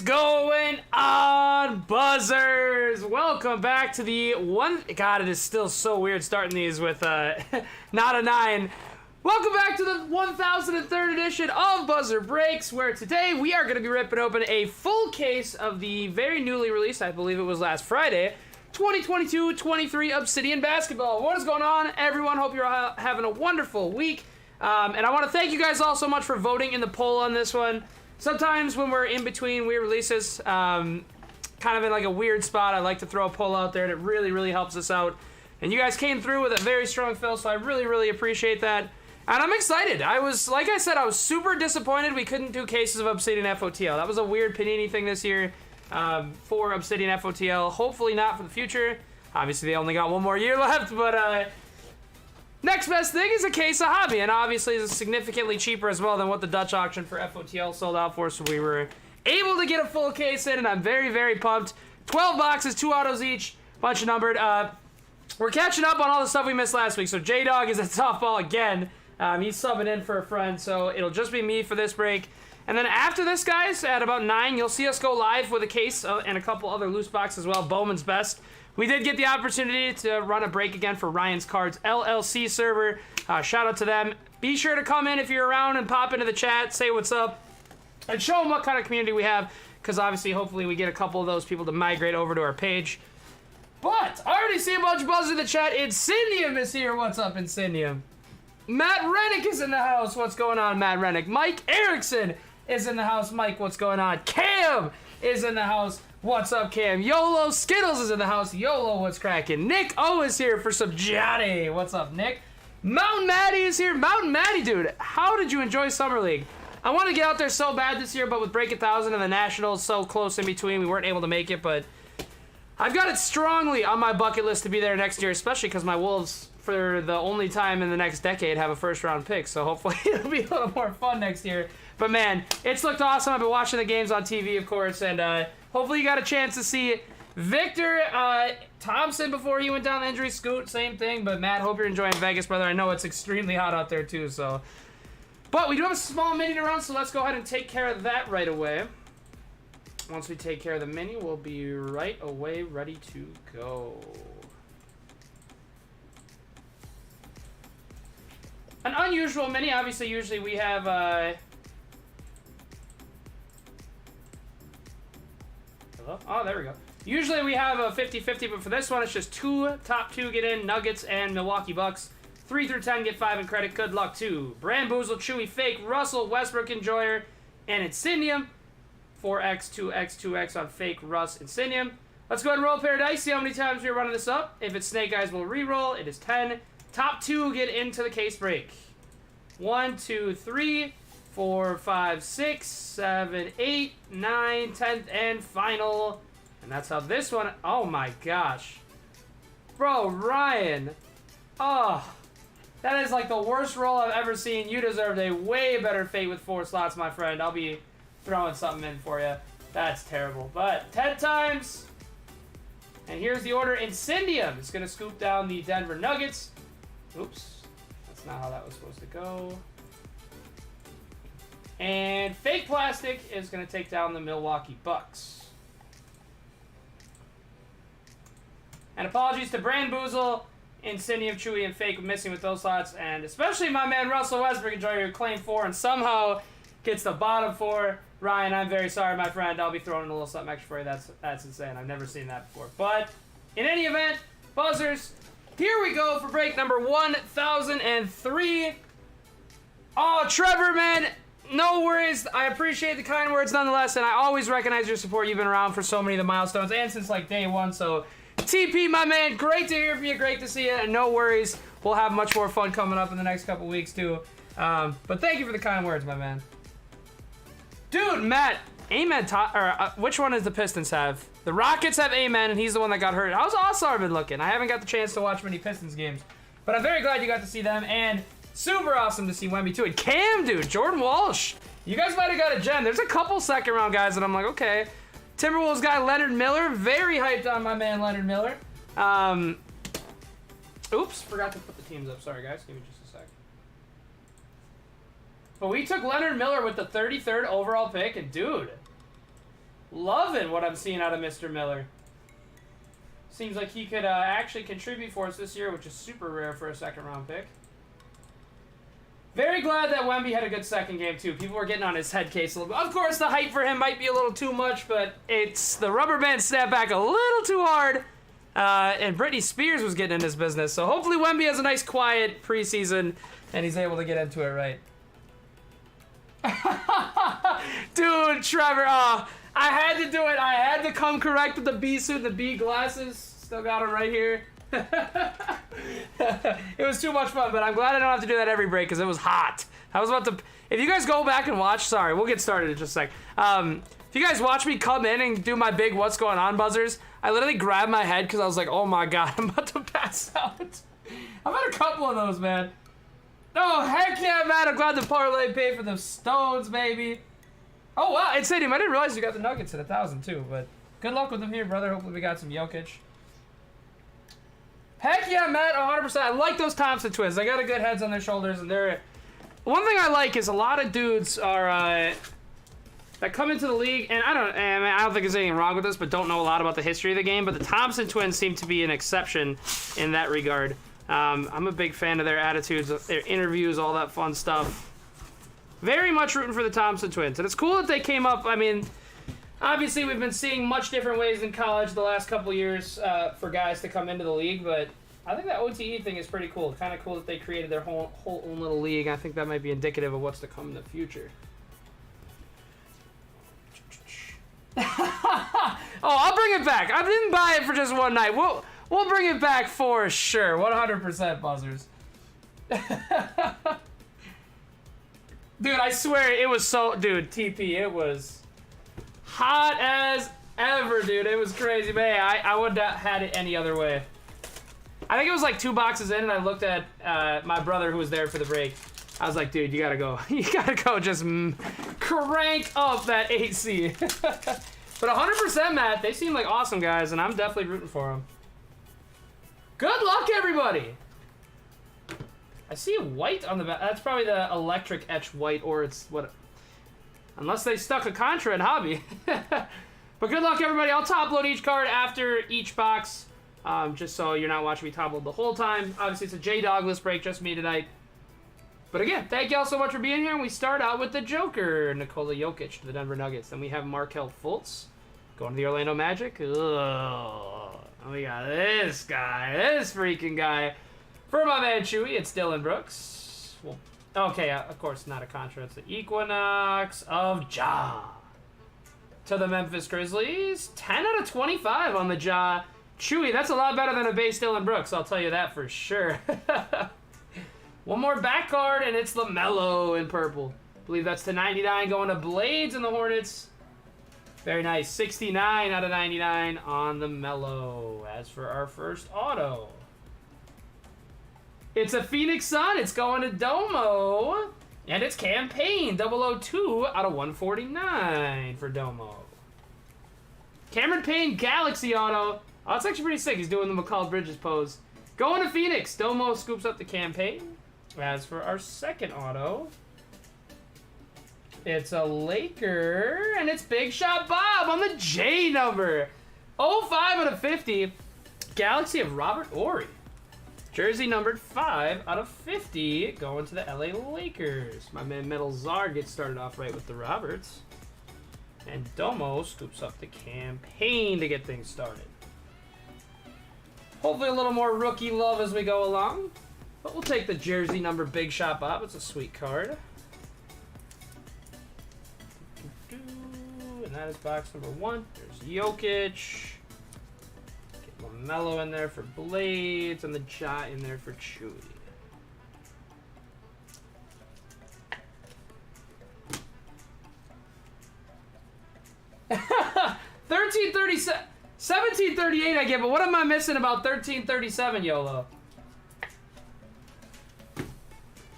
is going on, buzzers? Welcome back to the one. God, it is still so weird starting these with not a 9. Welcome back to the 1003rd edition of Buzzer Breaks, where today we are going to be ripping open a full case of the very newly released, I believe it was last Friday, 2022-23 Obsidian basketball. What is going on, everyone? Hope you're having a wonderful week. And I want to thank you guys all so much for voting in the poll on this one. Sometimes when we're in between weird releases, kind of in like a weird spot, I like to throw a poll out there, and it really, really helps us out. And you guys came through with a very strong fill, so I really, really appreciate that. And I'm excited. Like I said, I was super disappointed we couldn't do cases of Obsidian FOTL. That was a weird Panini thing this year for Obsidian FOTL. Hopefully not for the future. Obviously, they only got one more year left, but next best thing is a case of Hobby, and obviously it's significantly cheaper as well than what the Dutch auction for FOTL sold out for, so we were able to get a full case in, and I'm very, very pumped. 12 boxes, 2 autos each, bunch of numbered. We're catching up on all the stuff we missed last week, so J-Dog is at softball again. He's subbing in for a friend, so it'll just be me for this break. And then after this, guys, at about 9, you'll see us go live with a case and a couple other loose boxes as well, Bowman's Best. We did get the opportunity to run a break again for Ryan's Cards LLC server. Shout out to them. Be sure to come in if you're around and pop into the chat, say what's up, and show them what kind of community we have, because obviously, hopefully, we get a couple of those people to migrate over to our page. But I already see a bunch of buzzers in the chat. Incendium is here. What's up, Incendium? Matt Rennick is in the house. What's going on, Matt Rennick? Mike Erickson is in the house. Mike, what's going on? Cam is in the house. What's up, Cam? YOLO Skittles is in the house. YOLO, what's cracking? Nick O is here for some Johnny. What's up, Nick? Mountain Matty is here. Mountain Matty, dude, how did you enjoy Summer League? I want to get out there so bad this year, but with Break 1000 and the Nationals so close in between, we weren't able to make it, but I've got it strongly on my bucket list to be there next year, especially because my Wolves, for the only time in the next decade, have a first-round pick, so hopefully it'll be a little more fun next year. But, man, it's looked awesome. I've been watching the games on TV, of course, and hopefully you got a chance to see Victor Thompson before he went down the injury. Scoot, same thing. But, Matt, hope you're enjoying Vegas, brother. I know it's extremely hot out there, too, so. But we do have a small mini to run, so let's go ahead and take care of that right away. Once we take care of the mini, we'll be right away ready to go. An unusual mini, obviously, usually we have, hello? Oh, there we go. Usually we have a 50-50, but for this one, it's just top two get in, Nuggets and Milwaukee Bucks. 3 through 10 get 5 in credit. Good luck to Bramboozle, Chewy, Fake, Russell, Westbrook, Enjoyer, and Incendium. 4x, 2x, 2x on Fake, Russ, Incendium. Let's go ahead and roll a pair of dice, see how many times we're running this up. If it's Snake Eyes, we'll re-roll. It is 10. Top 2 get into the case break. 1, 2, 3, 4, 5, 6, 7, 8, 9, 10th, and final. And that's how this one. Oh my gosh. Bro, Ryan. Oh, that is like the worst roll I've ever seen. You deserved a way better fate with 4 slots, my friend. I'll be throwing something in for you. That's terrible. But 10 times. And here's the order. Incendium is going to scoop down the Denver Nuggets. Oops. That's not how that was supposed to go. And Fake Plastic is going to take down the Milwaukee Bucks. And apologies to Bramboozle, Incendium, Chewy, and Fake missing with those slots. And especially my man Russell Westbrook, Enjoyer, who claimed 4 and somehow gets the bottom 4. Ryan, I'm very sorry, my friend. I'll be throwing in a little something extra for you. That's insane. I've never seen that before. But in any event, buzzers, here we go for break number 1003. Oh, Trevor, man, no worries. I appreciate the kind words nonetheless, and I always recognize your support. You've been around for so many of the milestones and since like day one. So TP, my man, great to hear from you. Great to see you. And no worries. We'll have much more fun coming up in the next couple weeks, too. But thank you for the kind words, my man. Dude, Matt, Amen, which one does the Pistons have? The Rockets have Amen, and he's the one that got hurt. How's All-Star been looking? I haven't got the chance to watch many Pistons games, but I'm very glad you got to see them, and super awesome to see Wemby, too. And Cam, dude, Jordan Walsh. You guys might have got a gem. There's a couple second-round guys that I'm like, okay. Timberwolves guy Leonard Miller, very hyped on my man Leonard Miller. Oops, forgot to put the teams up. Sorry, guys. Give me just a sec. But we took Leonard Miller with the 33rd overall pick, and dude, Loving what I'm seeing out of Mr. Miller. Seems like he could actually contribute for us this year, which is super rare for a second-round pick. Very glad that Wemby had a good second game, too. People were getting on his head case a little bit. Of course, the hype for him might be a little too much, but it's the rubber band snapped back a little too hard. And Britney Spears was getting in his business. So hopefully Wemby has a nice, quiet preseason, and he's able to get into it right. Dude, Trevor, I had to do it. I had to come correct with the B suit and the B glasses. Still got them right here. It was too much fun, but I'm glad I don't have to do that every break because it was hot. I was about to... If you guys go back and watch... Sorry, we'll get started in just a sec. If you guys watch me come in and do my big what's going on buzzers, I literally grabbed my head because I was like, oh my god, I'm about to pass out. I've had a couple of those, man. Oh, heck yeah, man. I'm glad the parlay paid for the Stones, baby. Oh, wow. It's Stadium. I didn't realize you got the Nuggets at 1,000, too, but good luck with them here, brother. Hopefully we got some Jokic. Heck yeah, Matt, 100%. I like those Thompson twins. They got a good heads on their shoulders, and they're... One thing I like is a lot of dudes are, that come into the league, and I don't think there's anything wrong with this, but don't know a lot about the history of the game, but the Thompson twins seem to be an exception in that regard. I'm a big fan of their attitudes, their interviews, all that fun stuff. Very much rooting for the Thompson twins, and it's cool that they came up. I mean, obviously we've been seeing much different ways in college the last couple years for guys to come into the league, but I think that OTE thing is pretty cool. Kind of cool that they created their whole own little league. I think that might be indicative of what's to come in the future. Oh, I'll bring it back. I didn't buy it for just one night. We'll bring it back for sure. 100% buzzers. Dude, I swear it was so... Dude, TP, it was hot as ever, dude. It was crazy. Man, I wouldn't have had it any other way. I think it was like 2 boxes in, and I looked at my brother who was there for the break. I was like, dude, you gotta go. You gotta go just crank up that AC. But 100%, Matt, they seem like awesome guys, and I'm definitely rooting for them. Good luck, everybody! I see a white on the back. That's probably the electric etch white, or it's what... Unless they stuck a Contra in Hobby. But good luck, everybody. I'll top load each card after each box, just so you're not watching me top load the whole time. Obviously, it's a J-Dogless break, just me tonight. But again, thank y'all so much for being here. And we start out with the Joker, Nikola Jokic to the Denver Nuggets. Then we have Markelle Fultz going to the Orlando Magic. Ugh. And we got this guy, this freaking guy. For my man Chewy, it's Dylan Brooks. Well, okay, of course, not a Contra. It's the Equinox of Ja. To the Memphis Grizzlies. 10 out of 25 on the Ja. Chewy, that's a lot better than a base Dylan Brooks. I'll tell you that for sure. One more back card, and it's LaMelo in purple. I believe that's to 99 going to Blades and the Hornets. Very nice. 69 out of 99 on the Melo. As for our first auto, it's a Phoenix Sun. It's going to Domo. And it's Campaign 002 out of 149 for Domo. Cameron Payne Galaxy auto. Oh, it's actually pretty sick. He's doing the McCall Bridges pose. Going to Phoenix. Domo scoops up the Campaign. As for our second auto, it's a Laker, and it's Big Shot Bob on the J number. 05 out of 50. Galaxy of Robert Horry. Jersey numbered 5 out of 50, going to the LA Lakers. My man Metal Zard gets started off right with the Roberts. And Domo scoops up the Campaign to get things started. Hopefully a little more rookie love as we go along. But we'll take the jersey number Big Shot Bob. It's a sweet card. And that is box number 1. There's Jokic. Get LaMelo in there for Blades. And the Ja in there for Chewy. $13.37. $17.38 I get, but what am I missing about $13.37, YOLO?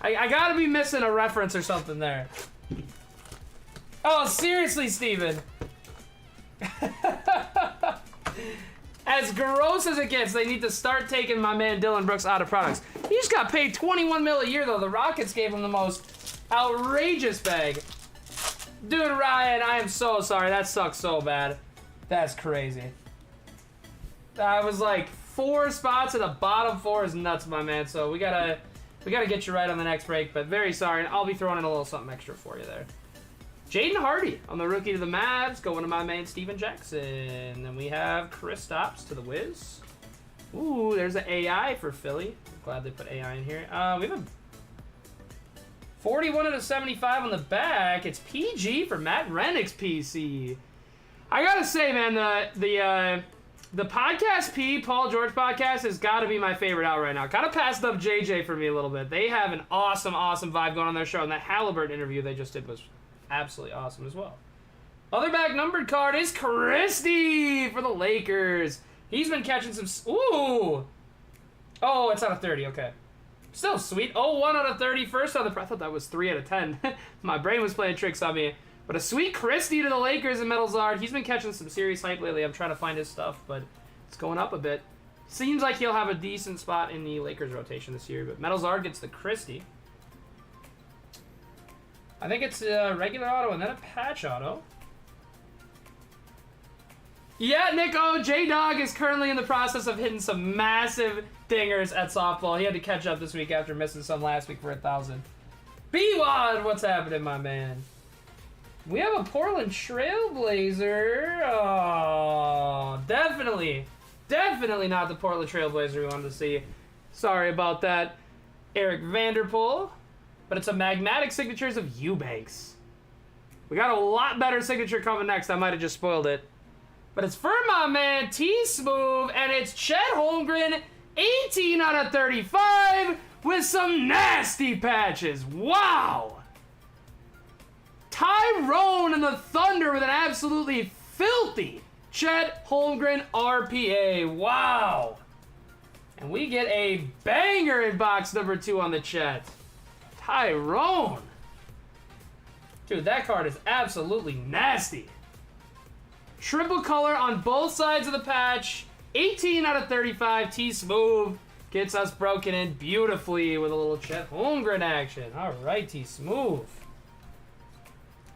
I gotta be missing a reference or something there. Oh, seriously, Steven. As gross as it gets, they need to start taking my man Dylan Brooks out of products. He just got paid $21 million a year, though. The Rockets gave him the most outrageous bag. Dude, Ryan, I am so sorry. That sucks so bad. That's crazy. I was like 4 spots, and the bottom 4 is nuts, my man. So we gotta get you right on the next break. But very sorry, and I'll be throwing in a little something extra for you there. Jaden Hardy on the rookie to the Mavs, going to my man Steven Jackson. Then we have Chris Stopps to the Wiz. Ooh, there's an AI for Philly. Glad they put AI in here. We have a 41 out of 75 on the back. It's PG for Matt Rennick's PC. I gotta say, man, the podcast Paul George podcast has got to be my favorite out right now. Kind of passed up JJ for me a little bit. They have an awesome vibe going on their show, and that Halliburton interview they just did was absolutely awesome as well. Other back numbered card is Christie for the Lakers. He's been catching some... Ooh! Oh, it's out of 30, okay. Still sweet. Oh, 1 out of 30. First on the... I thought that was 3 out of 10. My brain was playing tricks on me. But a sweet Christie to the Lakers in Metal Zard. He's been catching some serious hype lately. I'm trying to find his stuff, but it's going up a bit. Seems like he'll have a decent spot in the Lakers rotation this year. But Metal Zard gets the Christie. I think it's a regular auto and then a patch auto. Yeah, Nico, J-Dog is currently in the process of hitting some massive dingers at softball. He had to catch up this week after missing some last week for 1,000. B-Wad, what's happening, my man? We have a Portland Trailblazer. Oh, definitely not the Portland Trailblazer we wanted to see. Sorry about that, Eric Vanderpool. But it's a Magmatic Signatures of Eubanks. We got a lot better signature coming next. I might have just spoiled it. But it's for my man T-Smooth, and it's Chet Holmgren, 18 out of 35 with some nasty patches. Wow! Tyrone and the Thunder with an absolutely filthy Chet Holmgren RPA. Wow! And we get a banger in box number 2 on the Chet. Tyrone. Dude, that card is absolutely nasty. Triple color on both sides of the patch. 18 out of 35. T-Smooth gets us broken in beautifully with a little Chet Holmgren action. All right, T-Smooth.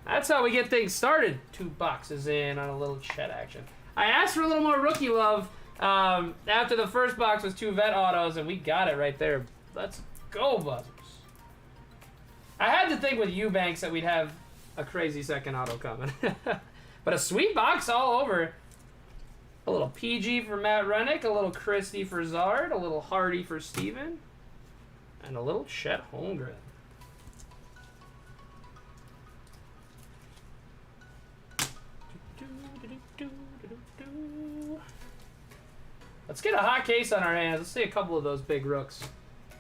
That's how we get things started. 2 boxes in on a little Chet action. I asked for a little more rookie love after the first box was 2 vet autos, and we got it right there. Let's go, Buzzers. I had to think with Eubanks that we'd have a crazy second auto coming. But a sweet box all over. A little PG for Matt Rennick, a little Christie for Zard, a little Hardy for Steven, and a little Chet Holmgren. Let's get a hot case on our hands. Let's see a couple of those big rooks.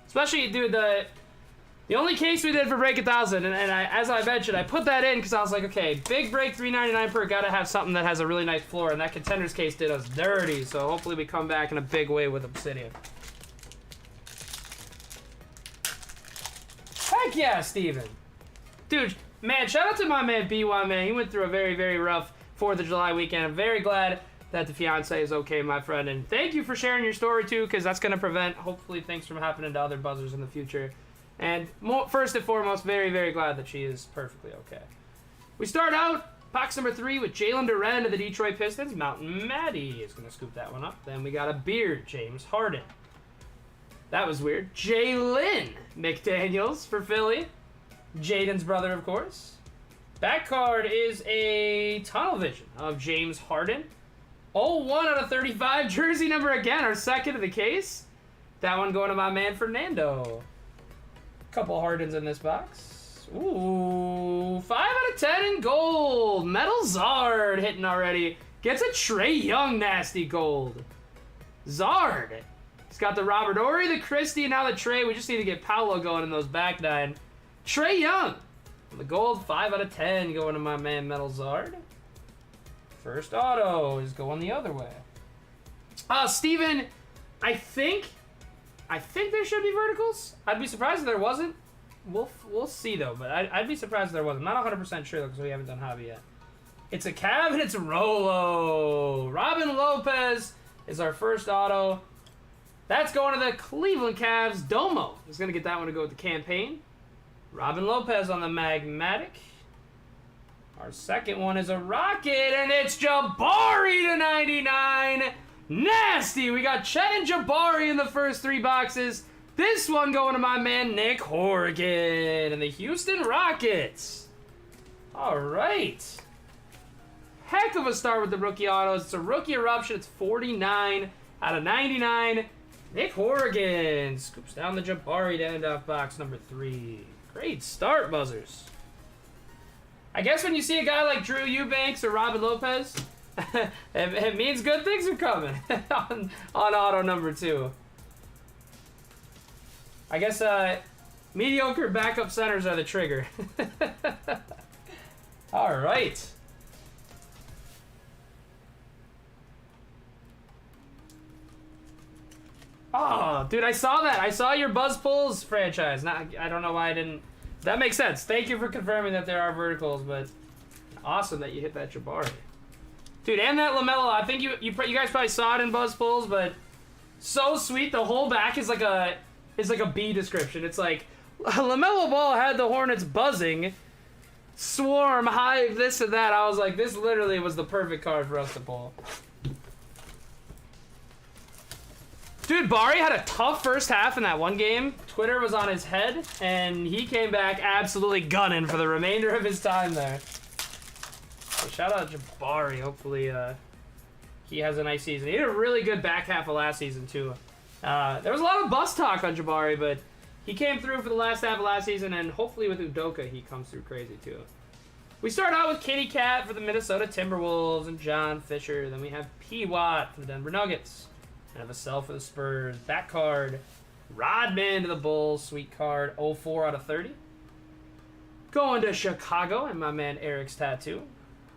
Especially, dude, the only case we did for Break 1,000, and as I mentioned, I put that in because I was like, okay, big break, $3.99 per, gotta have something that has a really nice floor, and that Contenders case did us dirty, so hopefully we come back in a big way with Obsidian. Heck yeah, Steven. Dude, man, shout out to my man B1, man. He went through a very, very rough 4th of July weekend. I'm very glad that the fiance is okay, my friend, and thank you for sharing your story, too, because that's going to prevent, hopefully, things from happening to other buzzers in the future. And first and foremost, very, very glad that she is perfectly okay. We start out box number 3 with Jalen Duren of the Detroit Pistons. Mountain Matty is going to scoop that one up. Then we got a Beard, James Harden. That was weird. Jalen McDaniels for Philly. Jaden's brother, of course. Back card is a Tunnel Vision of James Harden. 1 out of 35. Jersey number again, our second of the case. That one going to my man Fernando. Couple Hardens in this box. Ooh, 5 out of 10 in gold. Metal Zard hitting already. Gets a Trae Young nasty gold. Zard. He's got the Robert Horry, the Christie, and now the Trae. We just need to get Paolo going in those back 9. Trae Young. The gold, 5 out of 10 going to my man Metal Zard. First auto is going the other way. Steven, I think there should be verticals. I'd be surprised if there wasn't. We'll see, though. But I'd be surprised if there wasn't. I'm not 100% sure, though, because we haven't done hobby yet. It's a Cav, and it's a Rolo. Robin Lopez is our first auto. That's going to the Cleveland Cavs. Domo is going to get that one to go with the campaign. Robin Lopez on the Magmatic. Our second one is a rocket, and it's Jabari to 99. Nasty. We got Chet and Jabari in the first 3 boxes. This one going to my man Nick Horrigan and the Houston Rockets. All right. Heck of a start with the rookie autos. It's a rookie eruption. It's 49 out of 99. Nick Horrigan scoops down the Jabari to end off box number 3. Great start, Buzzers. I guess when you see a guy like Drew Eubanks or Robin Lopez, it means good things are coming on auto number 2. I guess mediocre backup centers are the trigger. All right. Oh, dude, I saw that. I saw your Buzz Pulls franchise. I don't know why I didn't. That makes sense. Thank you for confirming that there are verticals, but awesome that you hit that Jabari. Dude, and that LaMelo, I think you guys probably saw it in Buzz Pulls, but so sweet. The whole back is like a B description. It's like LaMelo Ball had the Hornets buzzing, swarm, hive, this and that. I was like, this literally was the perfect card for us to pull. Dude, Bari had a tough first half in that one game. Twitter was on his head, and he came back absolutely gunning for the remainder of his time there. So shout out to Jabari. Hopefully he has a nice season. He had a really good back half of last season, too. There was a lot of bust talk on Jabari, but he came through for the last half of last season, and hopefully with Udoka, he comes through crazy, too. We start out with Kitty Cat for the Minnesota Timberwolves and John Fisher. Then we have PYT for the Denver Nuggets. And Vassell for the Spurs. Back card, Rodman to the Bulls. Sweet card, 04 out of 30. Going to Chicago and my man Eric's tattoo.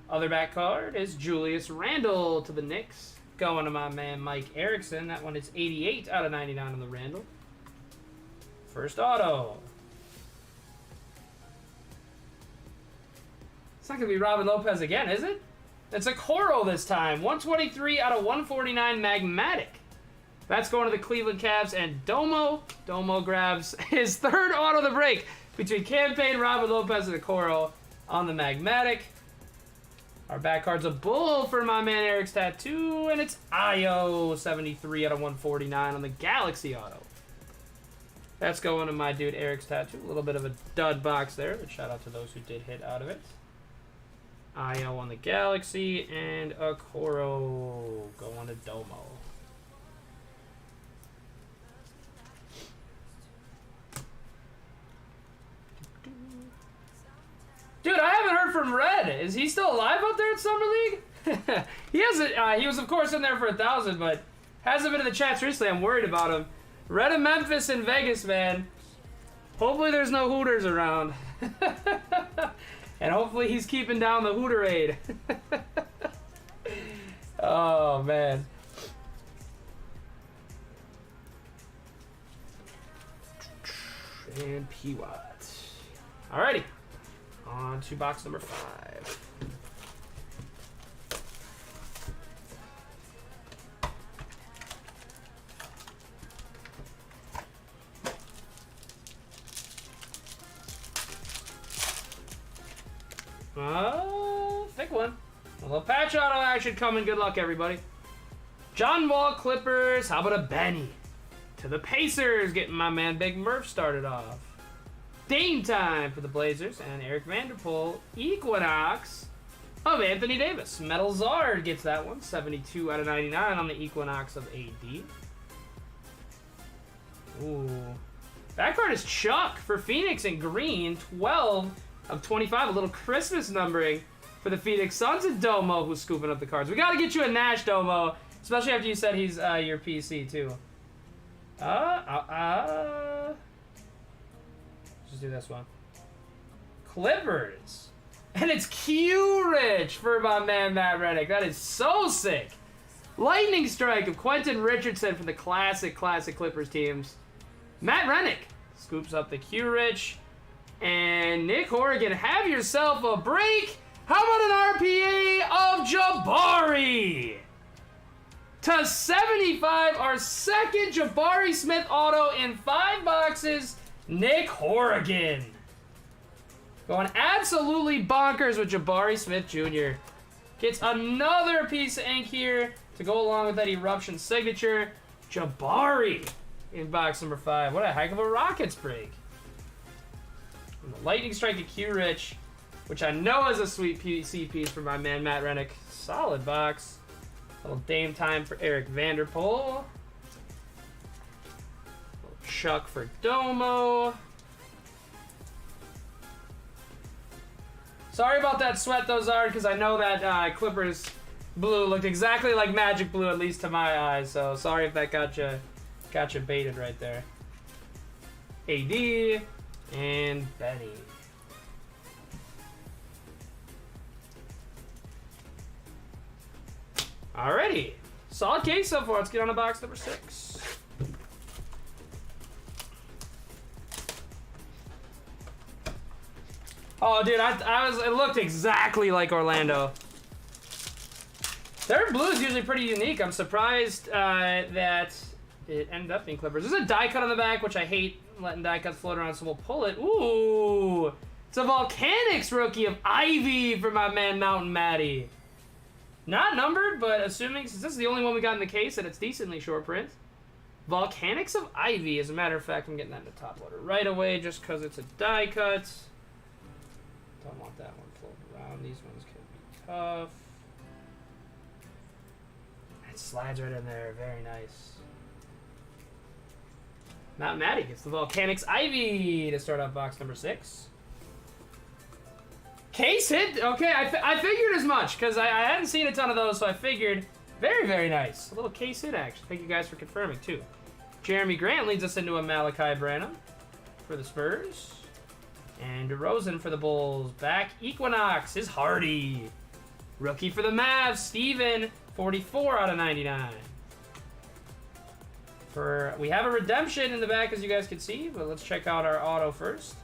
Other back card is Julius Randle to the Knicks. Going to my man Mike Erickson. That one is 88 out of 99 on the Randle. First auto. It's not going to be Robin Lopez again, is it? It's a Coro this time. 123 out of 149 Magmatic. That's going to the Cleveland Cavs and Domo. Domo grabs his third auto of the break between Campaign, Robin Lopez, and a Coro on the Magmatic. Our back card's a Bull for my man Eric's tattoo, and it's Io 73 out of 149 on the Galaxy auto. That's going to my dude Eric's tattoo. A little bit of a dud box there, but shout out to those who did hit out of it. Io on the Galaxy, and a Coro going to Domo. Dude, I haven't heard from Red. Is he still alive out there at Summer League? He hasn't. He was, of course, in there for 1,000, but hasn't been in the chats recently. I'm worried about him. Red in Memphis and Vegas, man. Hopefully there's no Hooters around. And hopefully he's keeping down the Hooterade. Oh, man. And PYT. Alrighty. On to box number 5. Thick one. A little patch auto action coming. Good luck, everybody. John Wall Clippers. How about a Benny? To the Pacers. Getting my man Big Murph started off. Dame time for the Blazers. And Eric Vanderpool. Equinox of Anthony Davis. Metal Zard gets that one. 72 out of 99 on the Equinox of AD. Ooh. That card is Chuck for Phoenix in green. 12 of 25, a little Christmas numbering for the Phoenix Suns, and Domo, who's scooping up the cards. We got to get you a Nash, Domo, especially after you said he's your PC, too. Just do this one. Clippers. And it's Q-Rich for my man, Matt Reddick. That is so sick. Lightning Strike of Quentin Richardson for the classic Clippers teams. Matt Rennick scoops up the Q-Rich. And Nick Horrigan, have yourself a break. How about an RPA of Jabari? To 75, our second Jabari Smith auto in 5 boxes, Nick Horrigan. Going absolutely bonkers with Jabari Smith Jr. Gets another piece of ink here to go along with that Eruption signature. Jabari in box number 5. What a heck of a Rockets break. And the Lightning Strike to Q-Rich, which I know is a sweet PC piece for my man Matt Rennick. Solid box. Little Dame time for Eric Vanderpool. Little Chuck for Domo. Sorry about that sweat, though, Zard, because I know that Clippers blue looked exactly like Magic blue, at least to my eyes. So sorry if that got you baited right there. AD and Benny. Alrighty, solid case so far. Let's get on to box number 6. Oh, dude, it looked exactly like Orlando. Their blue is usually pretty unique. I'm surprised that it ended up being Clippers. There's a die cut on the back, which I hate letting die cuts float around, so we'll pull it. Ooh, it's a Volcanics rookie of Ivy for my man Mountain Matty. Not numbered, but assuming, since this is the only one we got in the case and it's decently short print. Volcanics of Ivy. As a matter of fact, I'm getting that in the top loader right away just because it's a die cut. Don't want that one floating around. These ones can be tough. It slides right in there. Very nice. Mountain Matty gets the Volcanics Ivy to start off box number 6. Case hit. Okay, I figured as much because I hadn't seen a ton of those, so I figured. Very, very nice. A little case hit action. Thank you guys for confirming, too. Jeremy Grant leads us into a Malachi Branham for the Spurs. And DeRozan for the Bulls. Back Equinox is Hardy. Rookie for the Mavs, Steven, 44 out of 99. We have a redemption in the back, as you guys can see, but let's check out our auto first.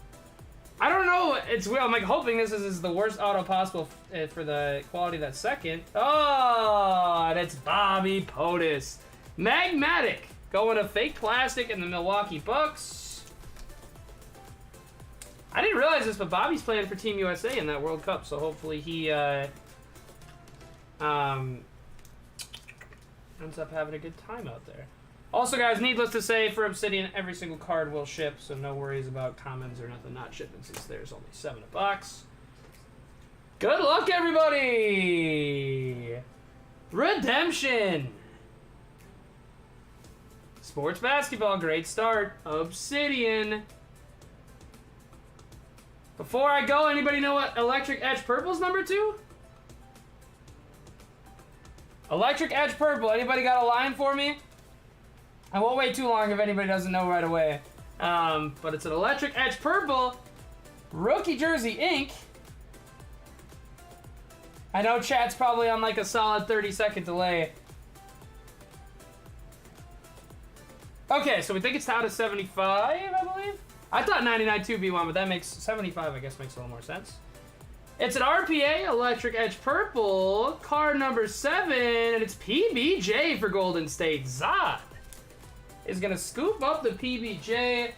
I don't know. It's weird. I'm like hoping this is the worst auto possible for the quality of that second. Oh, and it's Bobby Potus. Magmatic going to fake plastic in the Milwaukee Bucks. I didn't realize this, but Bobby's playing for Team USA in that World Cup, so hopefully he ends up having a good time out there. Also, guys, needless to say, for Obsidian, every single card will ship, so no worries about commons or nothing not shipping since there's only 7 a box. Good luck, everybody! Redemption! Sports basketball, great start. Obsidian. Before I go, anybody know what Electric Edge Purple's number 2? Electric Edge Purple, anybody got a line for me? I won't wait too long if anybody doesn't know right away. But it's an Electric Edge Purple rookie jersey ink. I know chat's probably on like a solid 30-second delay. Okay, so we think it's out of 75, I believe. I thought 99 2B1, but that makes 75, I guess, makes a little more sense. It's an RPA Electric Edge Purple, card number 7, and it's PBJ for Golden State. Zod is going to scoop up the PBJ.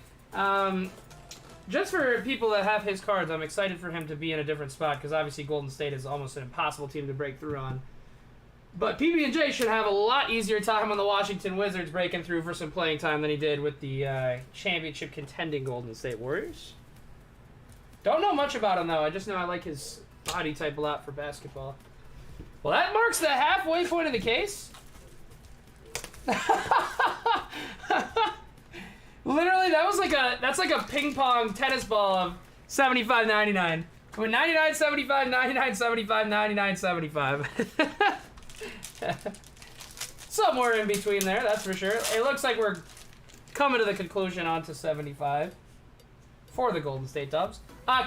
Just for people that have his cards, I'm excited for him to be in a different spot because obviously Golden State is almost an impossible team to break through on. But PB&J should have a lot easier time on the Washington Wizards breaking through for some playing time than he did with the championship contending Golden State Warriors. Don't know much about him, though. I just know I like his body type a lot for basketball. Well, that marks the halfway point of the case. Literally, that's like a ping pong tennis ball of 75.99. With 99, 75, 99, 75, 99, 75. Somewhere in between there, that's for sure. It looks like we're coming to the conclusion onto 75 for the Golden State Dubs.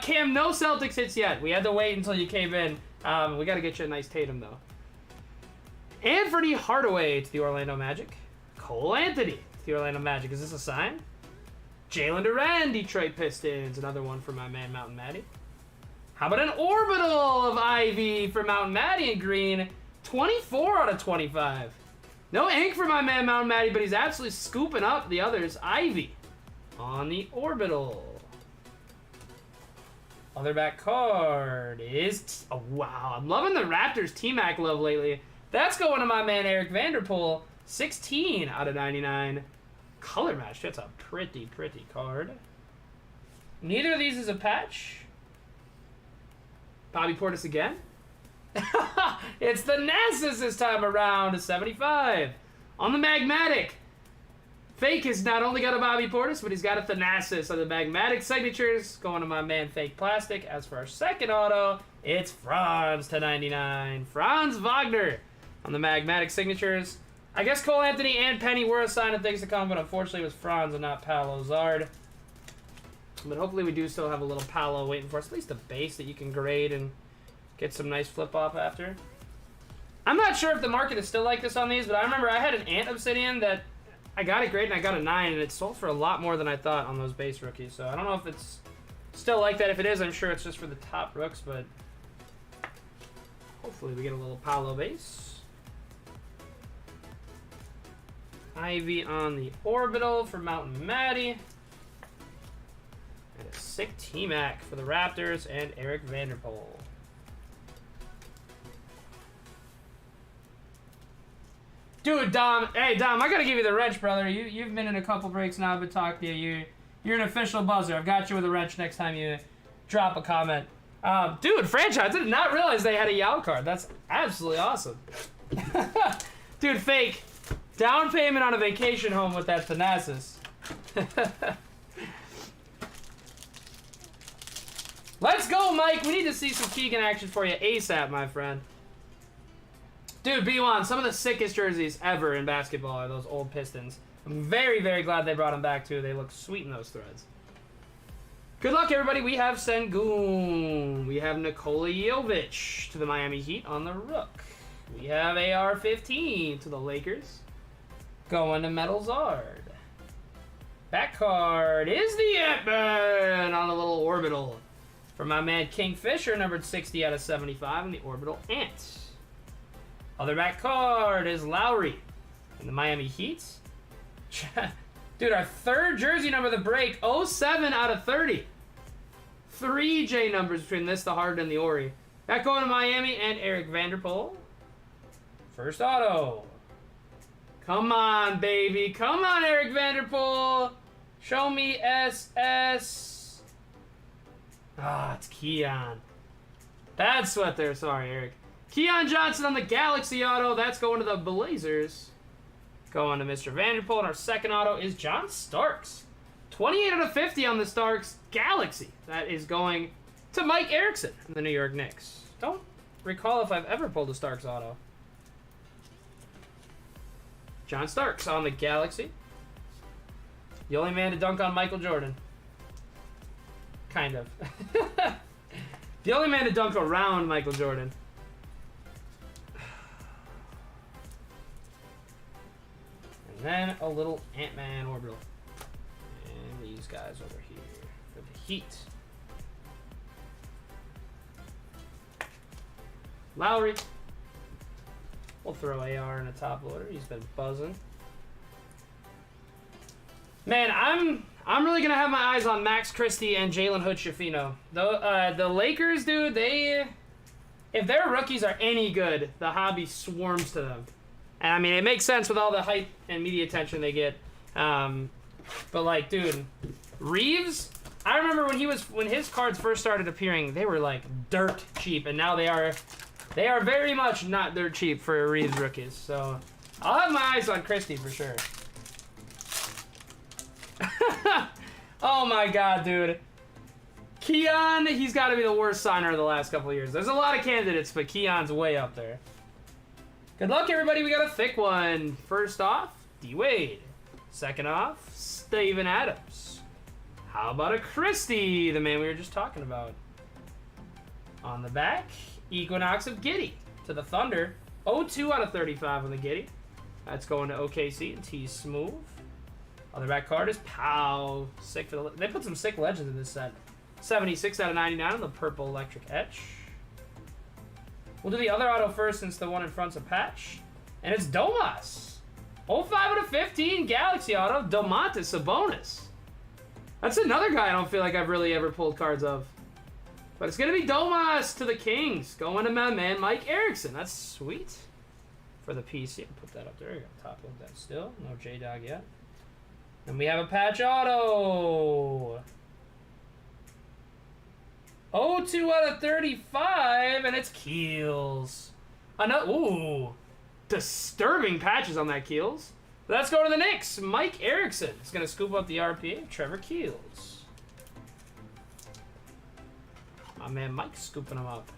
Cam, no Celtics hits yet. We had to wait until you came in. We got to get you a nice Tatum, though. Anthony Hardaway to the Orlando Magic. Cole Anthony to the Orlando Magic. Is this a sign? Jalen Duran, Detroit Pistons. Another one for my man, Mountain Matty. How about an orbital of Ivy for Mountain Matty in green? 24 out of 25. No ink for my man, Mountain Matty, but he's absolutely scooping up the others. Ivy on the orbital. Other back card is... Oh, wow. I'm loving the Raptors T-Mac love lately. That's going to my man Eric Vanderpool. 16 out of 99. Color match. That's a pretty, pretty card. Neither of these is a patch. Bobby Portis again. It's the Nasus this time around. 75. On the Magmatic. Fake has not only got a Bobby Portis, but he's got a Thanasis on the Magmatic signatures. Going to my man Fake Plastic. As for our second auto, it's Franz to 99. Franz Wagner on the Magmatic signatures. I guess Cole Anthony and Penny were a sign of things to come, but unfortunately it was Franz and not Paolo Zard. But hopefully we do still have a little Paolo waiting for us. At least a base that you can grade and get some nice flip-off after. I'm not sure if the market is still like this on these, but I remember I had an Ant Obsidian that I got it graded and I got a 9, and it sold for a lot more than I thought on those base rookies. So I don't know if it's still like that. If it is, I'm sure it's just for the top rooks, but hopefully we get a little Paolo base. Ivy on the Orbital for Mountain Matty. And a sick T-Mac for the Raptors and Eric Vanderpool. Dude, Dom. Hey, Dom, I gotta give you the wrench, brother. You've been in a couple breaks now. I've been talking to you. You're an official buzzer. I've got you with a wrench next time you drop a comment. Dude, franchise, I did not realize they had a Yao card. That's absolutely awesome. Dude, Fake. Down payment on a vacation home with that Thanasis. Let's go, Mike. We need to see some Keegan action for you ASAP, my friend. Dude, B1, some of the sickest jerseys ever in basketball are those old Pistons. I'm very, very glad they brought them back, too. They look sweet in those threads. Good luck, everybody. We have Sengun. We have Nikola Jovic to the Miami Heat on the Rook. We have AR-15 to the Lakers. Going to Metal Zard. Back card is the Ant-Man on a little Orbital. For my man Kingfisher, numbered 60 out of 75 on the Orbital Ant. Other back card is Lowry in the Miami Heat. Dude, our third jersey number of the break, 07 out of 30. 3 J numbers between this, the Harden, and the Ori. Back going to Miami and Eric Vanderpool. First auto. Come on, baby. Come on, Eric Vanderpool. Show me SS. Ah, it's Keon. That's what they're... Sorry, Eric. Keon Johnson on the Galaxy auto. That's going to the Blazers. Going to Mr. Vanderpool. And our second auto is John Starks. 28 out of 50 on the Starks Galaxy. That is going to Mike Erickson in the New York Knicks. Don't recall if I've ever pulled a Starks auto. John Starks on the Galaxy. The only man to dunk on Michael Jordan. Kind of. The only man to dunk around Michael Jordan. And then a little Ant-Man Orbital. And these guys over here for the Heat. Lowry. We'll throw AR in a top loader. He's been buzzing. Man, I'm really gonna have my eyes on Max Christie and Jalen Hood-Schifino. The Lakers, dude, if their rookies are any good, the hobby swarms to them. And I mean, it makes sense with all the hype and media attention they get. But like, dude, Reeves, I remember when his cards first started appearing, they were like dirt cheap, and now they are very much not dirt cheap for Reeves rookies. So I'll have my eyes on Christie for sure. Oh my god, dude. Keon, he's got to be the worst signer of the last couple of years. There's a lot of candidates, but Keon's way up there. Good luck, everybody. We got a thick one. First off, D-Wade. Second off, Steven Adams. How about a Christie, the man we were just talking about? On the back, Equinox of Giddey to the Thunder. 02 out of 35 on the Giddey. That's going to OKC and T Smooth. Other back card is Pow. Sick for the, they put some sick legends in this set. 76 out of 99 on the purple electric etch. We'll do the other auto first since the one in front's a patch. And it's Domas. 05 out of 15 Galaxy auto. Domantas Sabonis. That's another guy I don't feel like I've really ever pulled cards of. But it's going to be Domas to the Kings. Going to my man, Mike Erickson. That's sweet. For the PC. Put that up there. You got top load that still. No J-Dog yet. And we have a patch auto. 02 out of 35. And it's Keels. Another, ooh. Disturbing patches on that Keels. Let's go to the Knicks. Mike Erickson is going to scoop up the RPA of Trevor Keels. My man Mike's scooping them up.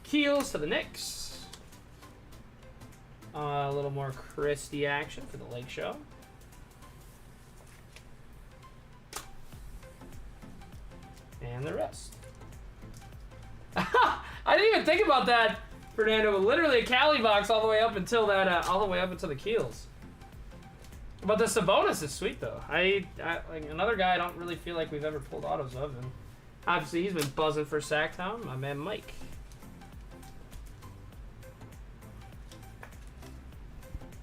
Keels to the Knicks. A little more Christie action for the Lake Show. And the rest. I didn't even think about that, Fernando. But literally a Cali box all the way up until that, all the way up until the Keels. But the Sabonis is sweet though. I like another guy I don't really feel like we've ever pulled autos of, and obviously he's been buzzing for Sacktown. My man Mike.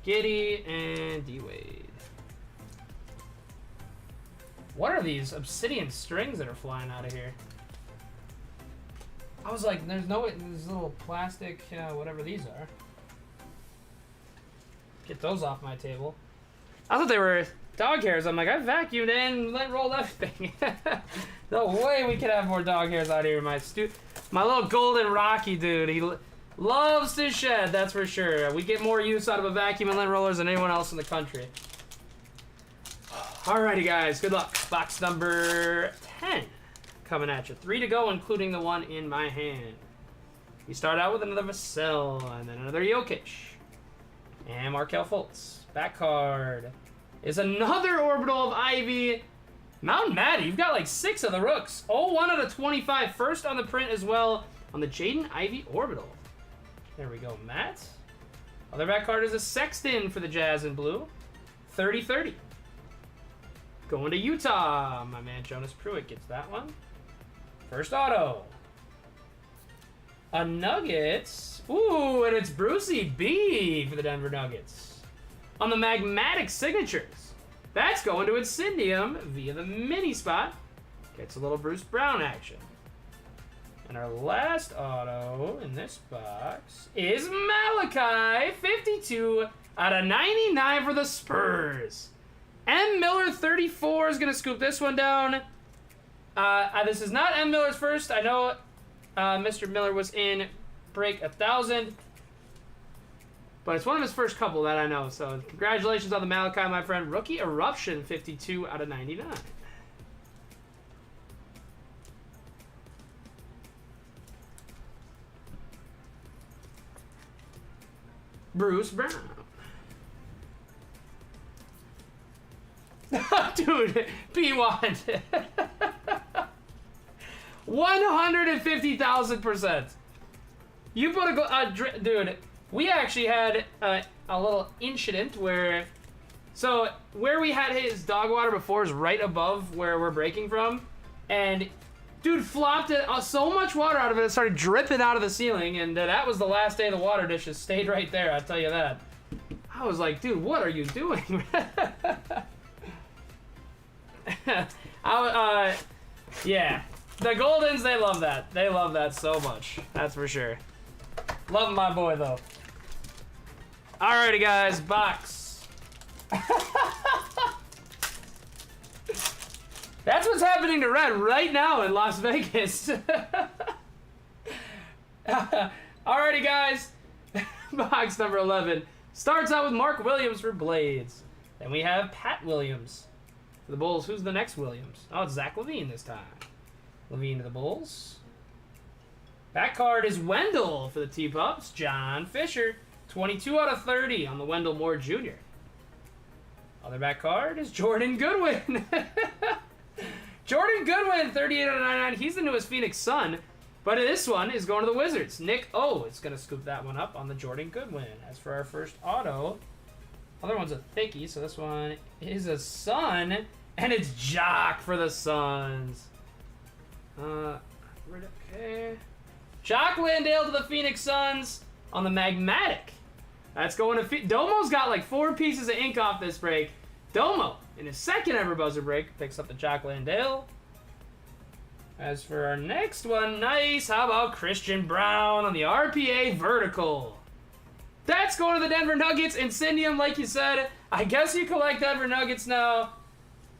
Giddy and D-Wade. What are these Obsidian strings that are flying out of here? I was like, there's little plastic, whatever these are. Get those off my table. I thought they were dog hairs. I'm like, I vacuumed and let roll everything. No way we could have more dog hairs out here. My little golden Rocky dude. He loves to shed, that's for sure. We get more use out of a vacuum and lint rollers than anyone else in the country. Alrighty, guys. Good luck. Box number 10 coming at you. 3 to go, including the one in my hand. We start out with another Vassell and then another Jokic. And Markelle Fultz. Back card is another Orbital of Ivy. Mountain Matty, you've got like 6 of the rooks. 01 out of 25. First on the print as well on the Jaden Ivey Orbital. There we go, Matt. Other back card is a Sexton for the Jazz in blue. 30-30. Going to Utah. My man Jonas Pruitt gets that one. First auto. A Nuggets. Ooh, and it's Brucey B for the Denver Nuggets. On the Magmatic Signatures. That's going to Incendium via the mini spot. Gets a little Bruce Brown action. And our last auto in this box is Malachi, 52 out of 99 for the Spurs. M. Miller, 34 is going to scoop this one down. This is not M. Miller's first. I know Mr. Miller was in break 1,000. But it's one of his first couple that I know. So congratulations on the Malachi, my friend. Rookie Eruption, 52 out of 99. Bruce Brown. Dude, P1. 150,000%. You put a dude. We actually had a little incident where, so where we had his dog water before is right above where we're breaking from, and dude flopped it so much water out of it started dripping out of the ceiling, and that was the last day the water dishes stayed right there. I'll tell you that. I was like, dude, what are you doing? Yeah, the Goldens, they love that. They love that so much. That's for sure. Love my boy though. Alrighty, guys, box. That's what's happening to Red right now in Las Vegas. Alrighty, guys. Box number 11 starts out with Mark Williams for Blades. Then we have Pat Williams for the Bulls. Who's the next Williams? Oh, it's Zach LaVine this time. LaVine to the Bulls. Back card is Wendell for the T-Pups. John Fisher. 22 out of 30 on the Wendell Moore Jr. Other back card is Jordan Goodwin. Jordan Goodwin, 38 out of 99. He's the newest Phoenix Sun. But this one is going to the Wizards. Nick O is going to scoop that one up on the Jordan Goodwin. As for our first auto, other one's a thickie, so this one is a Sun. And it's Jock for the Suns. Okay. Jock Landale to the Phoenix Suns on the Magmatic. That's going to... Domo's got like 4 pieces of ink off this break. Domo, in his second ever buzzer break, picks up the Jock Landale. As for our next one, nice. How about Christian Brown on the RPA vertical? That's going to the Denver Nuggets. Incendium, like you said. I guess you collect Denver Nuggets now.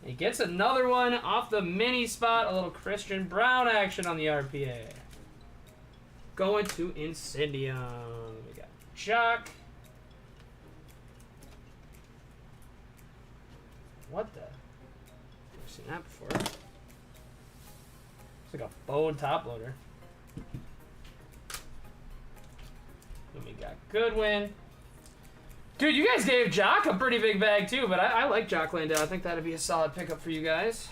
He gets another one off the mini spot. A little Christian Brown action on the RPA. Going to Incendium. We got Jock. What the? Never seen that before. It's like a bowed top loader. Then we got Goodwin. Dude, you guys gave Jock a pretty big bag too, but I like Jock Landale. I think that'd be a solid pickup for you guys.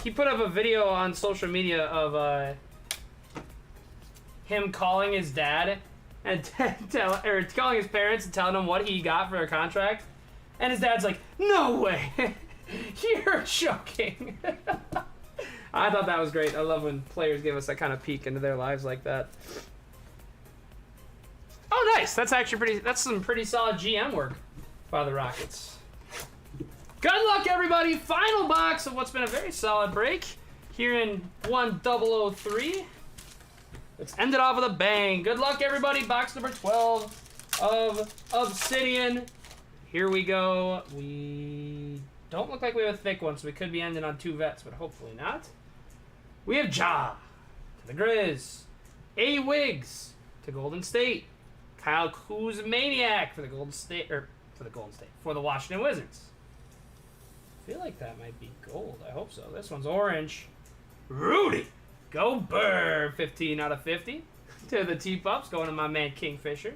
He put up a video on social media of him calling his dad and calling his parents and telling them what he got for their contract. And his dad's like, "No way, you're joking." I thought that was great. I love when players give us that kind of peek into their lives like that. Oh, nice. That's actually that's some pretty solid GM work by the Rockets. Good luck, everybody. Final box of what's been a very solid break here in 1003. Let's end it off with a bang. Good luck, everybody. Box number 12 of Obsidian. Here we go. We don't look like we have a thick one, so we could be ending on 2 vets, but hopefully not. We have Ja to the Grizz. A. Wiggs to Golden State. Kyle Kuzmaniak for the for the Washington Wizards. I feel like that might be gold. I hope so. This one's orange. Rudy Gobert, 15 out of 50 to the T-Pups, going to my man Kingfisher.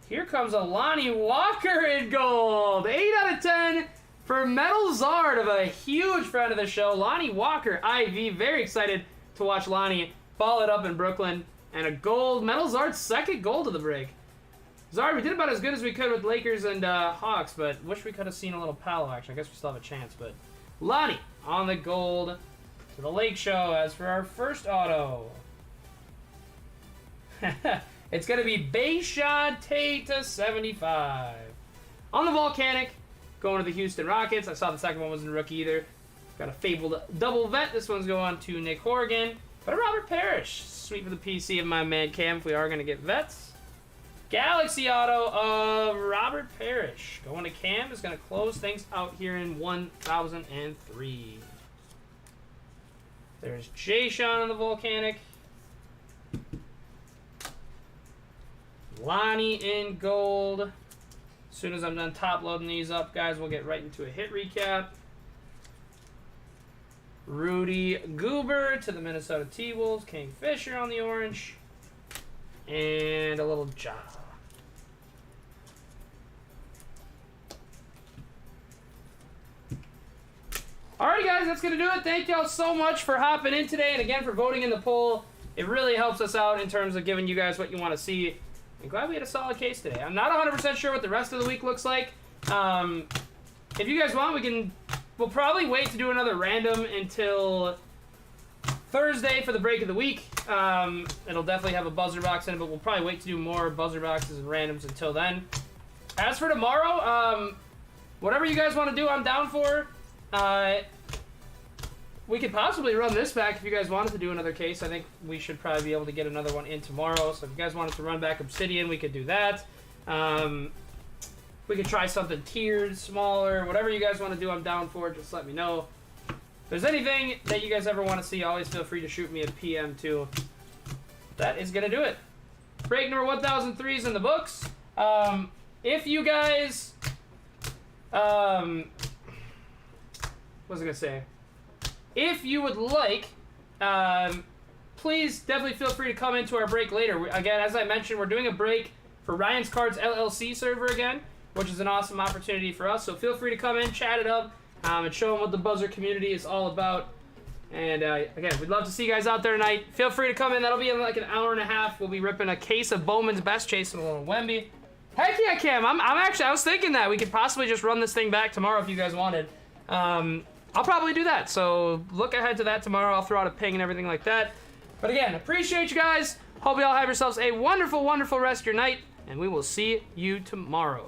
Here comes a Lonnie Walker in gold. 8 out of 10 for Metal Zard of a huge friend of the show, Lonnie Walker, IV. Very excited to watch Lonnie ball it up in Brooklyn. And a gold, Metal Zard's second gold of the break. Zard, we did about as good as we could with Lakers and Hawks, but wish we could have seen a little Palo action. I guess we still have a chance, but Lonnie on the gold to the Lake Show. As for our first auto, it's going to be Bayshawn Tate to 75. On the Volcanic, going to the Houston Rockets. I saw the second one wasn't a rookie either. Got a fabled double vet. This one's going to Nick Horgan. But a Robert Parrish. Sweet for the PC of my man Cam if we are going to get vets. Galaxy auto of Robert Parrish. Going to Cam is going to close things out here in 1003. There's Jay Sean on the Volcanic. Lonnie in gold. As soon as I'm done top loading these up, guys, we'll get right into a hit recap. Rudy Goober to the Minnesota T-Wolves. Kingfisher on the orange. And a little Ja. Alrighty, guys, that's going to do it. Thank y'all so much for hopping in today and again for voting in the poll. It really helps us out in terms of giving you guys what you want to see. I'm glad we had a solid case today. I'm not 100% sure what the rest of the week looks like. If you guys want, we'll probably wait to do another random until Thursday for the break of the week. It'll definitely have a buzzer box in it, but we'll probably wait to do more buzzer boxes and randoms until then. As for tomorrow, whatever you guys want to do, I'm down for. We could possibly run this back if you guys wanted to do another case. I think we should probably be able to get another one in tomorrow. So if you guys wanted to run back Obsidian, we could do that. We could try something tiered, smaller, whatever you guys want to do, I'm down for it. Just let me know. If there's anything that you guys ever want to see, always feel free to shoot me a PM too. That is going to do it. Break number 1003 is in the books. If you guys... what was I going to say? If you would like, please definitely feel free to come into our break later. Again, as I mentioned, we're doing a break for Ryan's Cards LLC server again, which is an awesome opportunity for us. So feel free to come in, chat it up, and show them what the Buzzer community is all about. And again, we'd love to see you guys out there tonight. Feel free to come in. That'll be in like an hour and a half. We'll be ripping a case of Bowman's Best, chasing a little Wemby. Heck yeah, Cam. I was thinking that we could possibly just run this thing back tomorrow if you guys wanted. I'll probably do that. So look ahead to that tomorrow. I'll throw out a ping and everything like that. But again, appreciate you guys. Hope you all have yourselves a wonderful, wonderful rest of your night. And we will see you tomorrow.